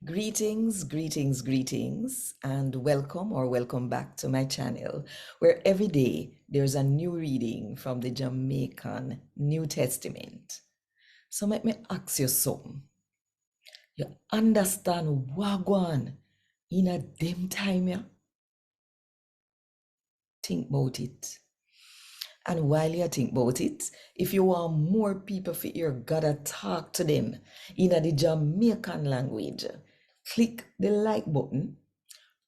Greetings, greetings, greetings, and welcome back to my channel, where every day there's a new reading from the Jamaican New Testament. So let me ask you something. You understand Wagwan in a them time, yeah? Think about it. And while you think about it, if you want more people to hear God talk to them in the Jamaican language, click the like button,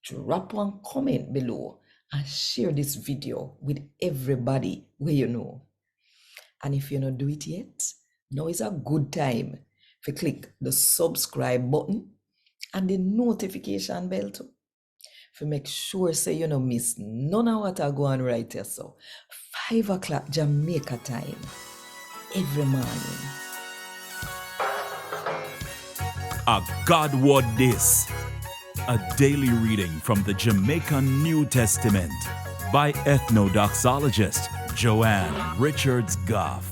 drop one comment below, and share this video with everybody where you know. And if you don't do it yet, now is a good time to click the subscribe button and the notification bell too. To make sure say you don't miss none of what I go on right here. So 5 o'clock Jamaica time every morning. A God Word This, a daily reading from the Jamaican New Testament by Ethnodoxologist Joanne Richards Goffe.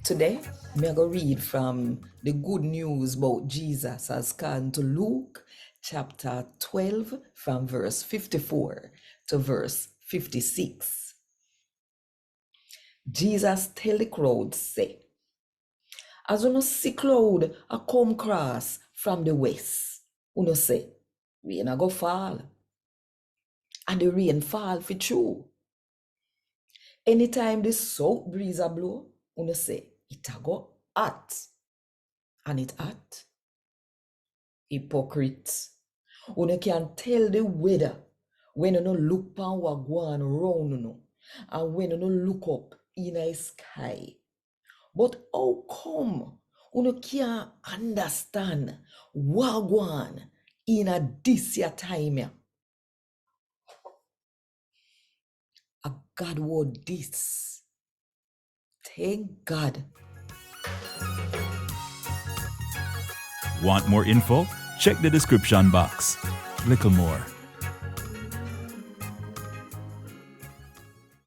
Today, I'm going to read from the good news about Jesus as according to Luke chapter 12 from verse 54 to verse 56. Jesus tell the crowd, say, as you see cloud a come cross from the west, you say, rain a go fall. And the rain fall for true. Anytime the south breeze a blow, you say, it a go hot. And it hot. Hypocrites. You can tell the weather when you no look pan what go on round you, and when you no look up in a sky. But how come you can't understand what go on in a this year time? A God word this. Thank God. Want more info? Check the description box. Little more.